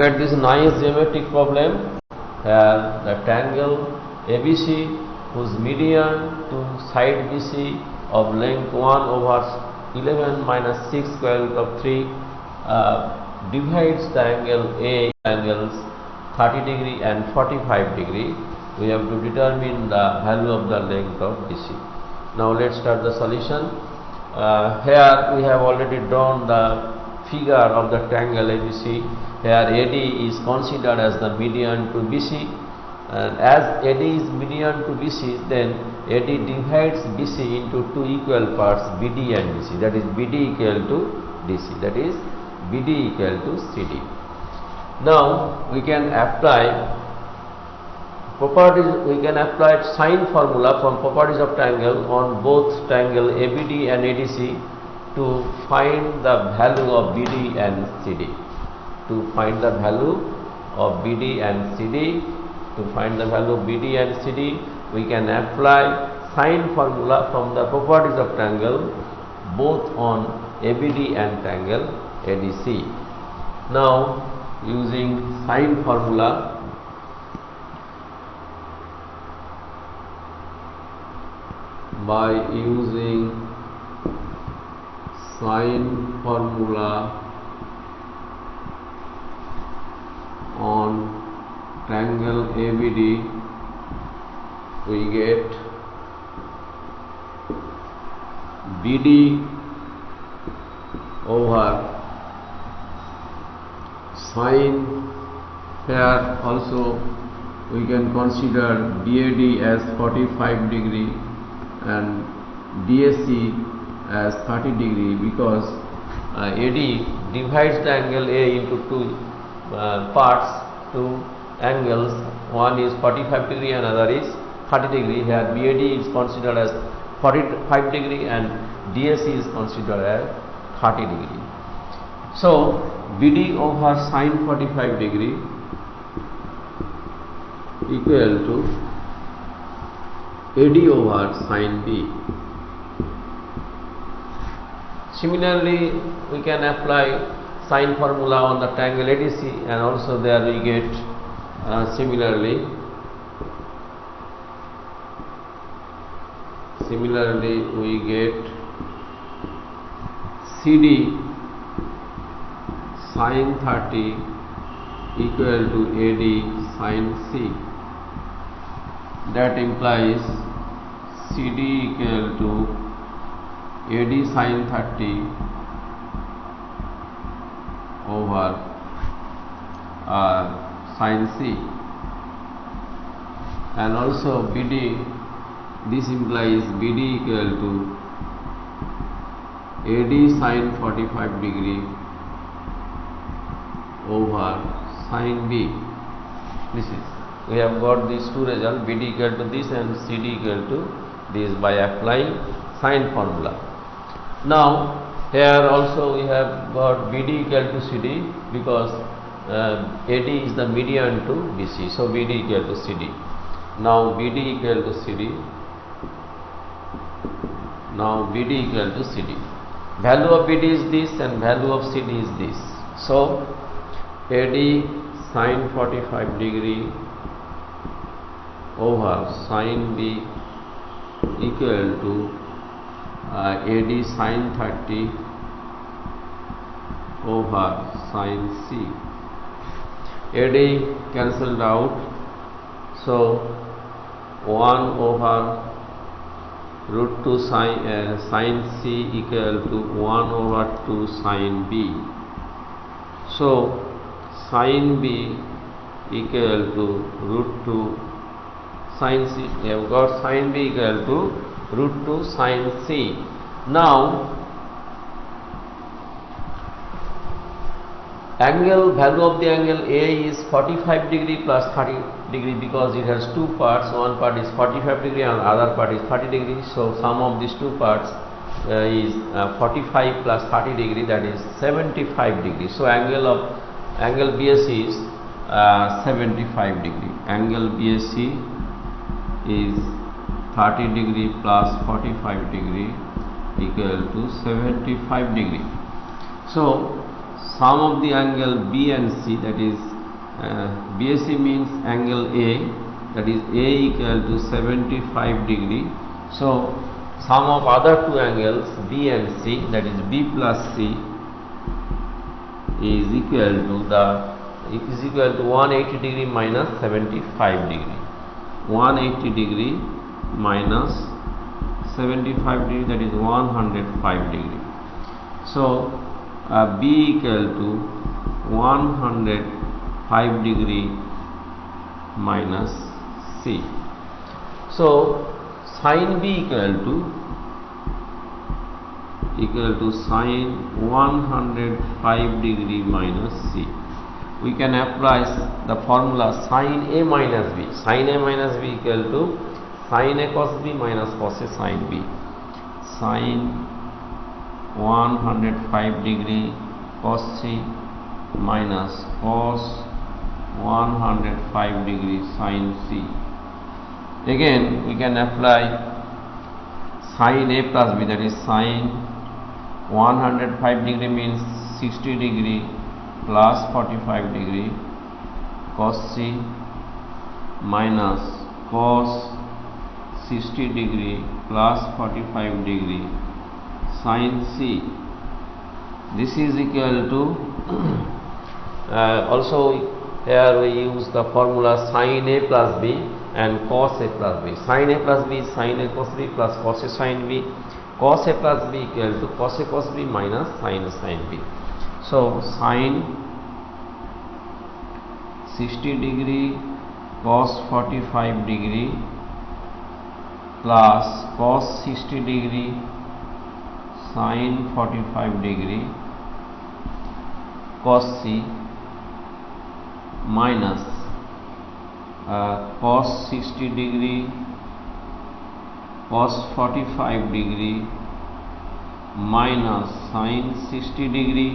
At this nice geometric problem, the triangle ABC whose median to side BC of length 1 over 11 minus 6 square root of 3 divides the angle A angles 30 degree and 45 degree. We have to determine the value of the length of BC. Now let's start the solution. Here we have already drawn the figure of the triangle ABC. Here AD is considered as the median to BC, and as AD is median to BC, then AD divides BC into two equal parts, BD and DC. That is BD equal to DC. That is BD equal to CD. Now we can apply properties. We can apply sine formula from properties of triangle on both triangle ABD and ADC to find the value of BD and CD. To find the value of BD and CD, we can apply sine formula from the properties of triangle both on ABD and triangle ADC. Now using sine formula, by using sine formula on triangle ABD, we get BD over sine. Here also we can consider BAD as 45 degree and DAC as 30 degree, because AD divides the angle A into two parts, two angles. One is 45 degree and other is 30 degree. Here BAD is considered as 45 degree and DAC is considered as 30 degree. So BD over sine 45 degree equal to AD over sine B. Similarly, we can apply sine formula on the triangle ADC, and also there we get similarly we get CD sine 30 equal to AD sine C. That implies CD equal to AD sine 30 over sine C, and also BD, this implies BD equal to AD sine 45 degree over sine B. This is, we have got these two results, BD equal to this and CD equal to this, by applying sine formula. Now here also we have got BD equal to CD, because AD is the median to BC, so BD equal to CD. Now BD equal to CD. Now BD equal to CD. Value of BD is this and value of CD is this. So AD sine 45 degree over sine B equal to AD sine 30 over sine C. AD cancelled out, so 1 over root 2 sine C equal to 1 over 2 sine B. So sine B equal to root 2 sine C. We have got sine B equal to root 2 sine C. Now value of the angle A is 45 degree plus 30 degree, because it has two parts. One part is 45 degree and other part is 30 degree. So sum of these two parts is 45 plus 30 degree, that is 75 degree. So angle BAC is 75 degree. Angle BAC is 30 degree plus 45 degree equal to 75 degree. So sum of the angle B and C, that is BAC means angle A, that is A equal to 75 degree. So sum of other two angles B and C, that is B plus C, is equal to 180 degree minus 75 degree. 180 degree minus 75 degree, that is 105 degree. So B equal to 105 degree minus C. So sin B equal to sin 105 degree minus C. We can apply the formula sin A minus B. Sin A minus B equal to sin A cos B minus cos A sin B. Sin 105 degree cos C minus cos 105 degree sin C. Again we can apply sin A plus B, that is sin 105 degree means 60 degree plus 45 degree cos C minus cos 60 degree plus 45 degree sin C. This is equal to also here we use the formula sin A plus B and cos A plus B. Sin A plus B is sin A cos B plus cos A sin B. Cos A plus B equal to cos A cos B minus sin A sin B. So sin 60 degree cos 45 degree plus cos 60 degree sin 45 degree cos C minus cos 60 degree cos 45 degree minus sin 60 degree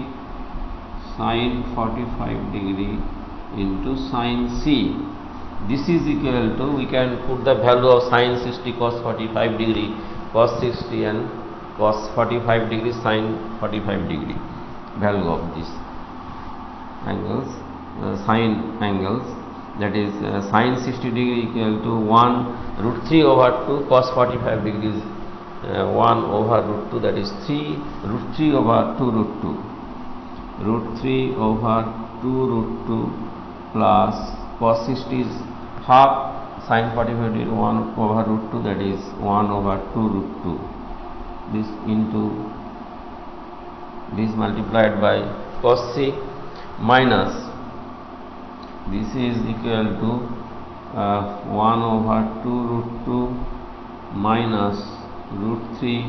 sin 45 degree into sin C. This is equal to, we can put the value of sin 60 cos 45 degree cos 60 and cos 45 degree sin 45 degree, value of these angles, sine angles, that is sin 60 degree equal to 1 root 3 over 2 cos 45 degrees 1 over root 2, that is 3 root 3 over 2 root 2, root 3 over 2 root 2 plus cos 60 is half sin 45 degree 1 over root 2, that is 1 over 2 root 2, this into this multiplied by cos C minus this is equal to 1 over 2 root 2 minus root 3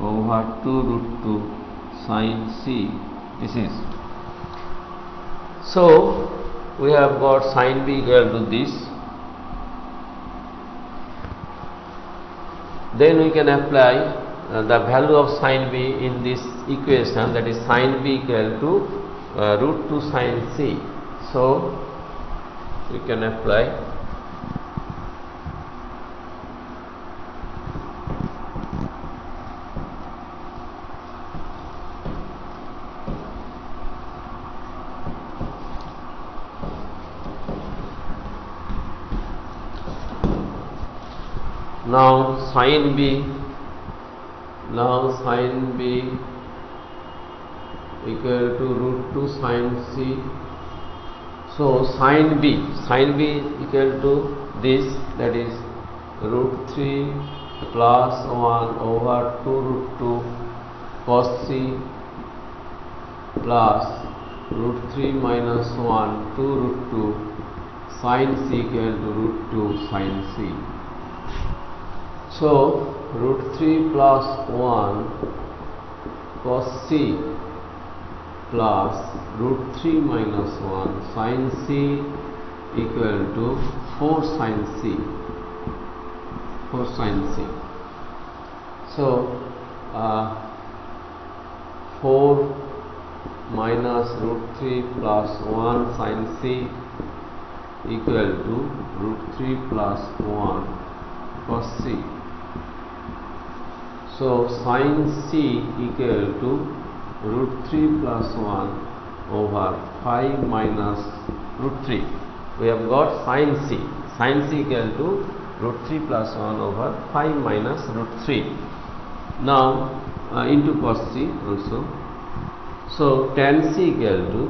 over 2 root 2 sin C. This is, so we have got sin B equal to this. Then we can apply the value of sin B in this equation, that is sin B equal to root 2 sin C. So we can apply now sin B equal to root 2 sin C. So sin B equal to this, that is root 3 plus 1 over 2 root 2 cos C plus root 3 minus 1 2 root 2 sin C equal to root 2 sin C. So root 3 plus 1 cos C plus root 3 minus 1 sin C equal to 4 sin C. So 4 minus root 3 plus 1 sin C equal to root 3 plus 1 cos C. So sin C equal to root 3 plus 1 over 5 minus root 3. We have got sin c. Sin c equal to root 3 plus 1 over 5 minus root 3. Now into cos c also. So tan c equal to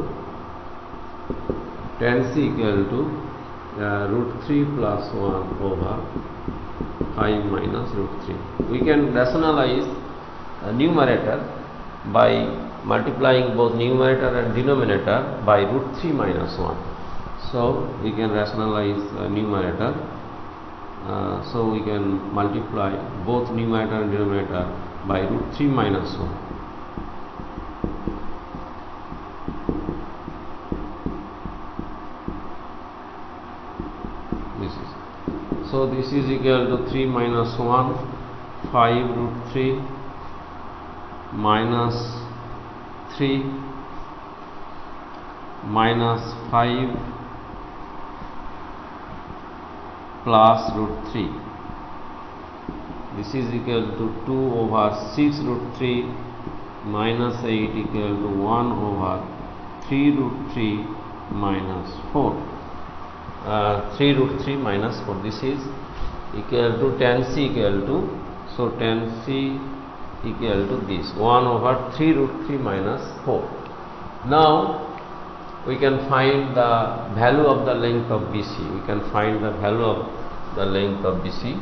root 3 plus 1 over 5 minus root 3. We can rationalize numerator by multiplying both numerator and denominator by root 3 minus 1. So we can rationalize numerator. So we can multiply both numerator and denominator by root 3 minus 1. So this is equal to 3 minus 1, 5 root 3 minus 3 minus 5 plus root 3. This is equal to 2 over 6 root 3 minus 8 equal to 1 over 3 root 3 minus 4. 3 root 3 minus 4. This is equal to tan c equal to, so tan c equal to this 1 over 3 root 3 minus 4. Now we can find the value of the length of BC. We can find the value of the length of BC.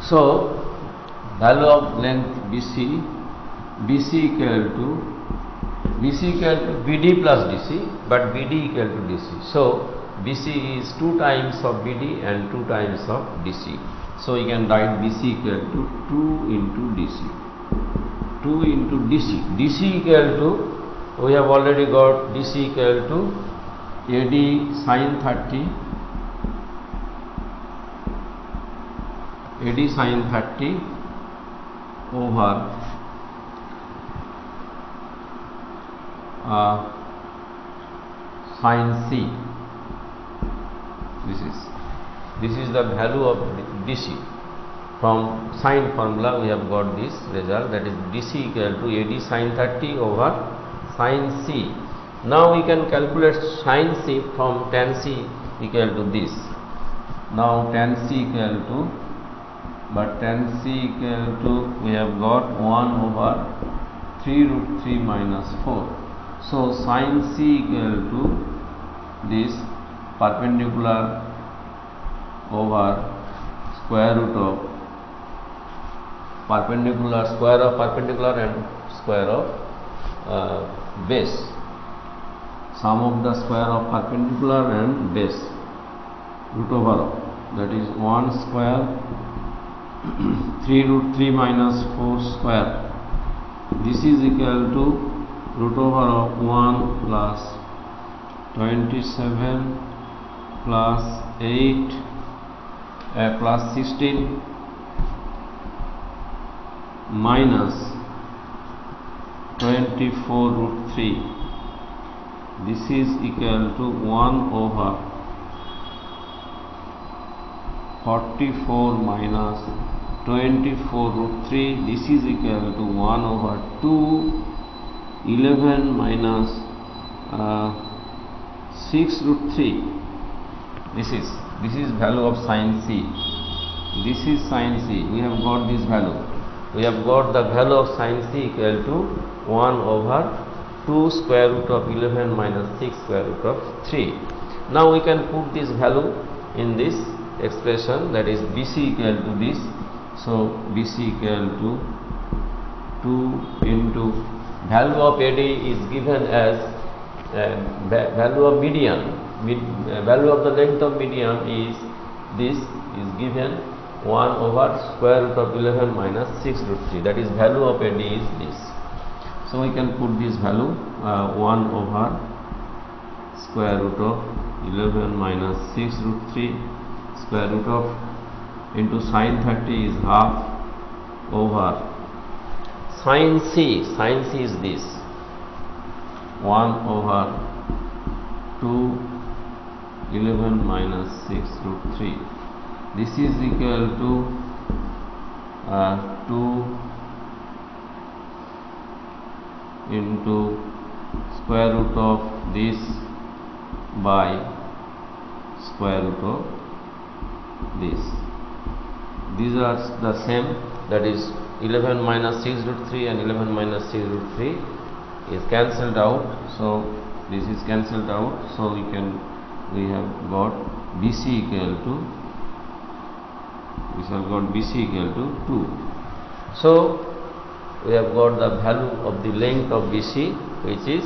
So value of length BC equal to BD plus DC, but BD equal to DC. So BC is 2 times of BD and 2 times of DC. So you can write BC equal to 2 into DC. 2 into DC. DC equal to, we have already got DC equal to AD sin 30. AD sin 30 over sin c. This is the value of DC. From sine formula we have got this result, that is DC equal to AD sin 30 over sin c. Now we can calculate sin c from tan c equal to this. Now tan c equal to, but tan c equal to, we have got 1 over 3 root 3 minus 4. So sin c equal to this perpendicular over square root of perpendicular, square of perpendicular and square of base. Sum of the square of perpendicular and base, root over of, that is 1 square 3 root 3 minus 4 square. This is equal to root over of 1 plus 27 plus 8 plus 16 minus 24 root 3. This is equal to 1 over 44 minus 24 root 3. This is equal to 1 over 2 11 minus 6 root 3. This is value of sin c. This is sin c. We have got this value. We have got the value of sin c equal to 1 over 2 square root of 11 minus 6 square root of 3. Now we can put this value in this expression, that is BC equal to this. So BC equal to 2 into value of AD is given as value of median. Value of the length of median is this, is given 1 over square root of 11 minus 6 root 3. That is value of AD is this. So we can put this value 1 over square root of 11 minus 6 root 3 square root of into sin 30 is half over sin c. Sin c is this 1 over 2 11 minus 6 root 3. This is equal to 2 into square root of this by square root of this. These are the same, that is 11 minus 6 root 3 and 11 minus 6 root 3 is cancelled out. So this is cancelled out. So we have got BC equal to 2. So we have got the value of the length of BC, which is